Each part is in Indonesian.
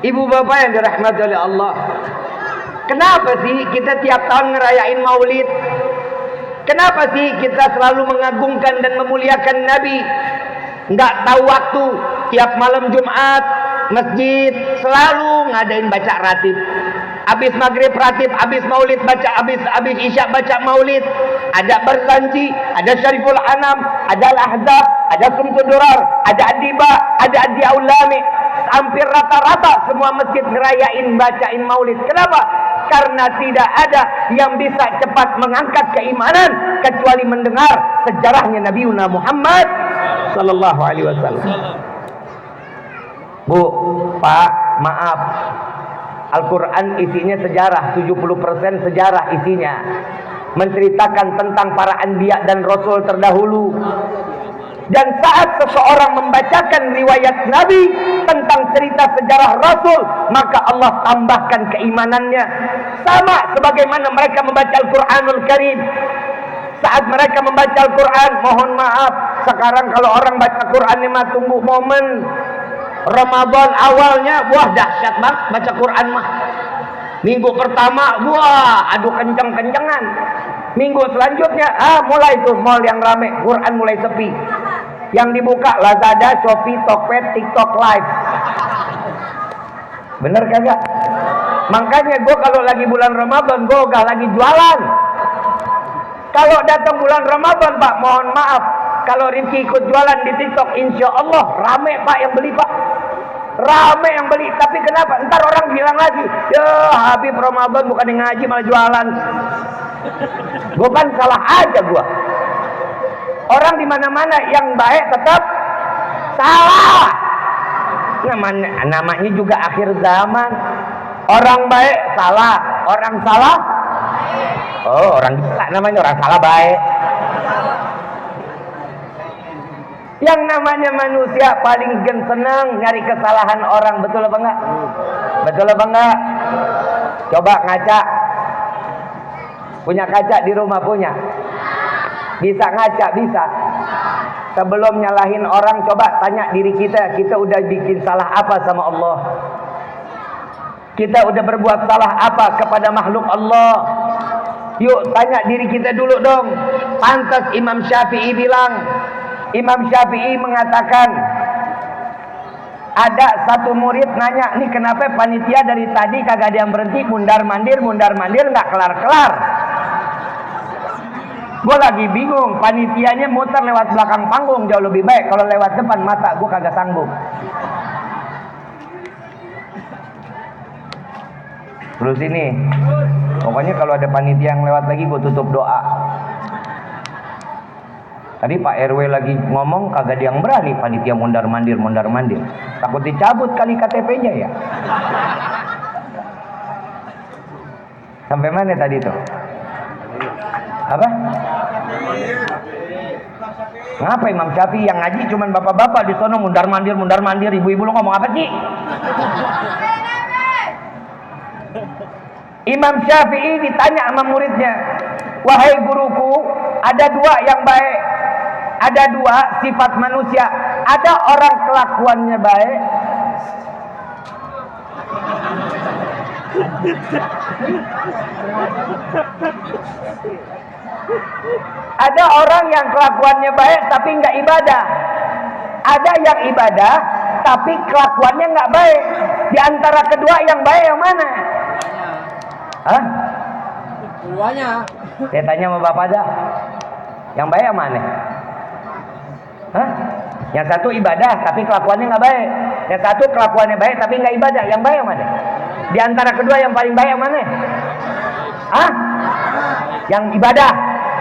Ibu bapak yang dirahmati oleh Allah, kenapa sih kita tiap tahun ngerayain maulid? Kenapa sih kita selalu mengagungkan dan memuliakan Nabi? Nggak tahu waktu, tiap malam Jumat masjid selalu ngadain baca ratib. Habis maghrib ratib, habis maulid baca, habis isya baca maulid. Ada Barzanji, ada Syariful Anam, ada Al-Ahzab, ada Sumtud Durar, ada Adiba, ada Adiyaul Lami. Hampir rata-rata semua masjid ngerayain bacain maulid. Kenapa? Karena tidak ada yang bisa cepat mengangkat keimanan kecuali mendengar sejarahnya Nabi Muhammad sallallahu alaihi wasallam. Bu, Pak, maaf. Al-Quran isinya sejarah, 70% sejarah isinya. Menceritakan tentang para anbiya dan rasul terdahulu. Dan saat seseorang membacakan riwayat Nabi tentang cerita sejarah Rasul, maka Allah tambahkan keimanannya. Sama sebagaimana mereka membaca Al-Quranul Karim. Saat mereka membaca Al-Quran, mohon maaf, sekarang kalau orang baca Quran ini mah tunggu momen Ramadan awalnya, wah dahsyat banget baca Quran mah. Minggu pertama, wah adu kenceng-kencengan. Minggu selanjutnya, mulai tuh mall yang rame, Quran mulai sepi. Yang dibuka Lazada, Shopee, Tokped, TikTok Live. Bener kagak? Makanya gue kalau lagi bulan Ramadan, gue gak lagi jualan. Kalau datang bulan Ramadan, Pak, mohon maaf, kalau Rizky ikut jualan di TikTok, insya Allah rame Pak yang beli, Pak. Rame yang beli. Tapi kenapa? Ntar orang bilang lagi, ya Habib Ramadan bukan yang ngaji malah jualan. Bukan salah aja gua. Orang di mana-mana yang baik tetap salah. Namanya juga akhir zaman. Orang baik salah, orang salah. Oh, orang gila namanya, orang salah baik. Yang namanya manusia paling senang nyari kesalahan orang, betul apa enggak? Betul apa enggak? Coba ngaca. Punya kaca di rumah, punya? Bisa ngaca, bisa. Sebelum nyalahin orang, coba tanya diri kita, kita udah bikin salah apa sama Allah? Kita udah berbuat salah apa kepada makhluk Allah? Yuk tanya diri kita dulu dong. Pantas Imam Syafi'i bilang, Imam Syafi'i mengatakan, ada satu murid nanya, nih kenapa panitia dari tadi kagak ada yang berhenti, mundar-mandir nggak kelar-kelar. Gue lagi bingung, panitianya muter lewat belakang panggung jauh lebih baik. Kalau lewat depan mata gue kagak sanggup. Terus ini, pokoknya kalau ada panitia yang lewat lagi gue tutup doa. Tadi Pak RW lagi ngomong kagak ada yang berani panitia mundar-mandir. Takut dicabut kali KTP-nya ya. Sampai mana tadi tuh? Apa? Ngapa Imam Syafi'i yang ngaji cuman bapak-bapak di sono mundar-mandir, ibu-ibu lu ngomong apa sih? Imam Syafi'i ditanya sama muridnya, wahai guruku, ada dua yang baik, ada dua sifat manusia. Ada orang kelakuannya baik, ada orang yang kelakuannya baik tapi nggak ibadah. Ada yang ibadah tapi kelakuannya nggak baik. Di antara kedua yang baik yang mana? Hah? Keduanya. Saya tanya sama bapak dah. Yang baik yang mana? Hah? Yang satu ibadah tapi kelakuannya nggak baik. Yang satu kelakuannya baik tapi nggak ibadah. Yang baik yang mana? Di antara kedua yang paling baik yang mana? Hah? Yang ibadah.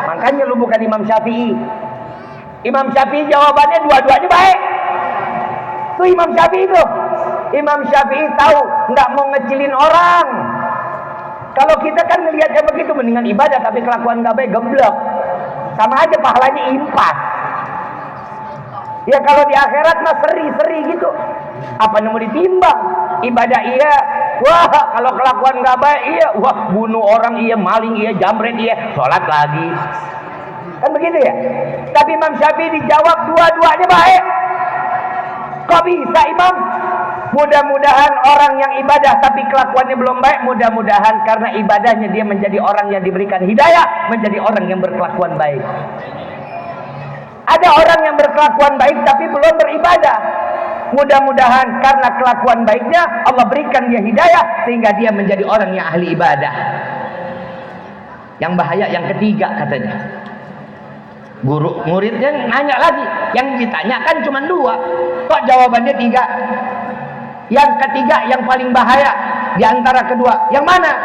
Makanya lu bukan Imam Syafi'i. Imam Syafi'i jawabannya dua-duanya baik. Tuh Imam Syafi'i tuh. Imam Syafi'i tahu nggak mau ngecilin orang. Kalau kita kan ngelihatnya begitu, mendingan ibadah tapi kelakuan nggak baik, geblek. Sama aja pahalanya impas. Ya kalau di akhirat mah seri-seri gitu. Apa yang mau ditimbang? Ibadah iya, wah kalau kelakuan nggak baik iya, wah bunuh orang iya, maling iya, jamret iya, sholat lagi. Kan begitu ya? Tapi Imam Syafi'i dijawab dua-duanya baik. Kok bisa imam? Mudah-mudahan orang yang ibadah tapi kelakuannya belum baik, mudah-mudahan karena ibadahnya dia menjadi orang yang diberikan hidayah, menjadi orang yang berkelakuan baik. Ada orang yang berkelakuan baik tapi belum beribadah. Mudah-mudahan karena kelakuan baiknya Allah berikan dia hidayah sehingga dia menjadi orang yang ahli ibadah. Yang bahaya yang ketiga katanya. Guru muridnya nanya lagi, yang ditanyakan cuma 2, kok jawabannya 3? Yang ketiga yang paling bahaya di antara kedua, yang mana?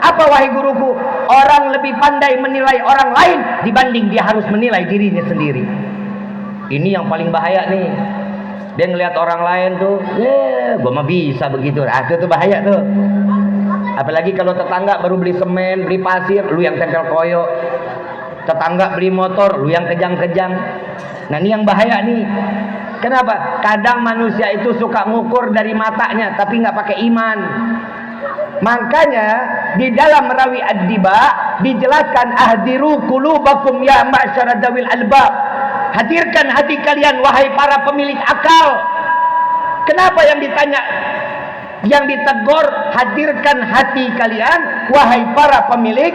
Apa wahai guruku? Orang lebih pandai menilai orang lain dibanding dia harus menilai dirinya sendiri. Ini yang paling bahaya nih. Dia ngelihat orang lain tuh, gua mah bisa begitu. Itu tuh bahaya tuh. Apalagi kalau tetangga baru beli semen, beli pasir, lu yang tempel koyo. Tetangga beli motor, lu yang kejang-kejang. Nah ini yang bahaya nih. Kenapa? Kadang manusia itu suka ngukur dari matanya tapi nggak pakai iman. Makanya di dalam Rawi Ad-Diba dijelaskan ahdiru qulubakum ya ma'syara dawil albab. Hadirkan hati kalian wahai para pemilik akal. Kenapa yang ditanya, yang ditegur hadirkan hati kalian wahai para pemilik?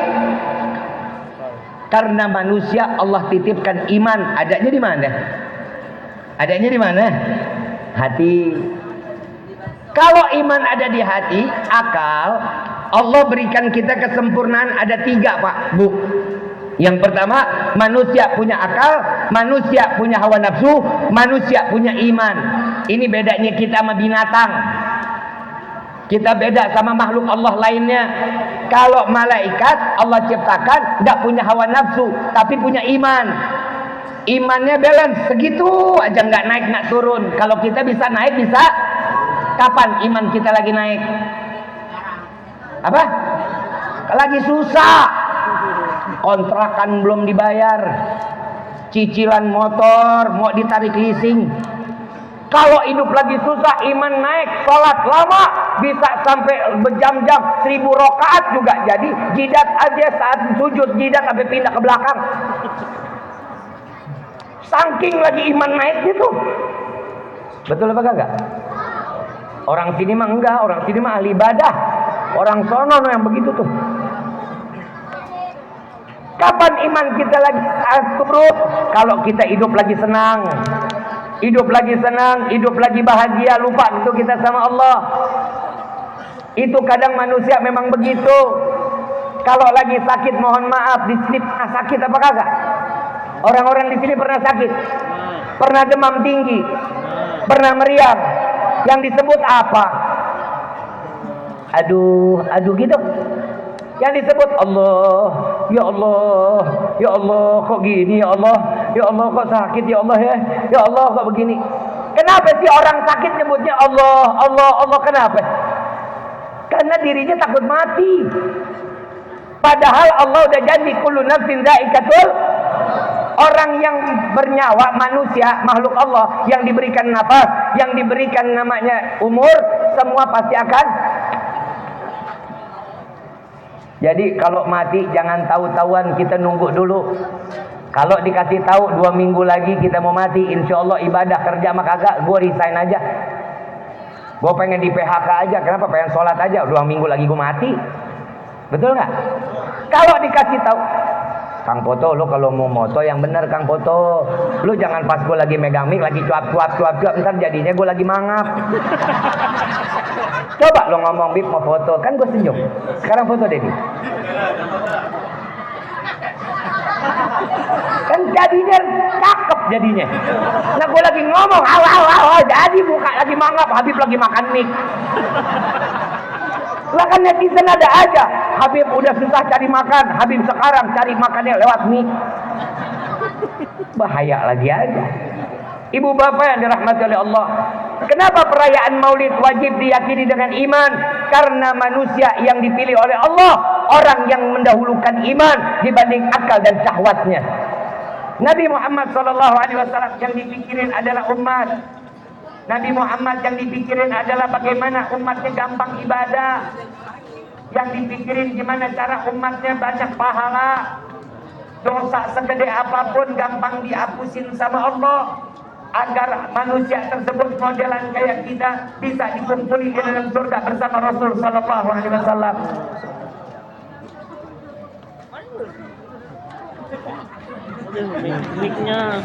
Karena manusia Allah titipkan iman, adanya di mana? Adanya di mana? Hati. Kalau iman ada di hati, akal, Allah berikan kita kesempurnaan ada 3 Pak, Bu. Yang pertama, manusia punya akal, manusia punya hawa nafsu, manusia punya iman. Ini bedanya kita sama binatang. Kita beda sama makhluk Allah lainnya. Kalau malaikat Allah ciptakan tidak punya hawa nafsu, tapi punya iman. Imannya balance, segitu aja, nggak naik nggak turun. Kalau kita bisa naik, bisa. Kapan iman kita lagi naik? Apa? Lagi susah. Kontrakan belum dibayar, cicilan motor mau ditarik leasing. Kalau hidup lagi susah, iman naik, sholat lama bisa sampai berjam-jam, 1000 rakaat juga jadi. Jidat aja saat sujud, jidat sampai pindah ke belakang. Saking lagi iman naik gitu. Betul apa kagak? Orang sini mah enggak, orang sini mah ahli ibadah. Orang sono yang begitu tuh. Kapan iman kita lagi turun? Kalau kita hidup lagi senang. Hidup lagi senang, hidup lagi bahagia, lupa itu kita sama Allah. Itu kadang manusia memang begitu. Kalau lagi sakit, mohon maaf, di sini pernah sakit apa kagak? Orang-orang di sini pernah sakit, pernah demam tinggi, pernah meriang. Yang disebut apa? Aduh gitu. Yang disebut Allah, ya Allah, ya Allah, kok gini ya Allah, ya Allah kok sakit ya Allah ya Allah kok begini. Kenapa sih orang sakit nyebutnya Allah, Allah, Allah? Kenapa? Karena dirinya takut mati. Padahal Allah udah janji kullu nafsin dha'iqatul. Orang yang bernyawa, manusia, makhluk Allah yang diberikan nafas, yang diberikan namanya umur, semua pasti akan. Jadi kalau mati jangan tahu-tahuan, kita nunggu dulu. Kalau dikasih tahu 2 minggu lagi kita mau mati, insya Allah ibadah kerja mah kagak, gue resign aja. Gue pengen di PHK aja, kenapa? Pengen sholat aja, 2 minggu lagi gue mati. Betul nggak? Kalau dikasih tahu, Kang Poto, lo kalau mau moto yang bener Kang Poto, lo jangan pas gue lagi megang mic lagi cuap, ntar jadinya gue lagi mangap. Coba lo ngomong, Bib mau foto, kan gue senyum. Sekarang foto Dedi. Kan jadinya cakep jadinya. Nah gue lagi ngomong, jadi buka lagi mangap, Habib lagi makan mic. Lah kan netizen ada aja, Habib udah susah cari makan, Habib sekarang cari makannya lewat mic. Bahaya lagi aja. Ibu bapak yang dirahmati oleh Allah, kenapa perayaan Maulid wajib diyakini dengan iman? Karena manusia yang dipilih oleh Allah, orang yang mendahulukan iman dibanding akal dan syahwatnya. Nabi Muhammad SAW yang dipikirin adalah umat. Nabi Muhammad yang dipikirin adalah bagaimana umatnya gampang ibadah. Yang dipikirin gimana cara umatnya banyak pahala. Dosa segede apapun gampang dihapusin sama Allah. agar manusia tersebut modelan kayak kita bisa dikumpuli di dalam surga bersama Rasul sallallahu alaihi wasallam. Mic-nya.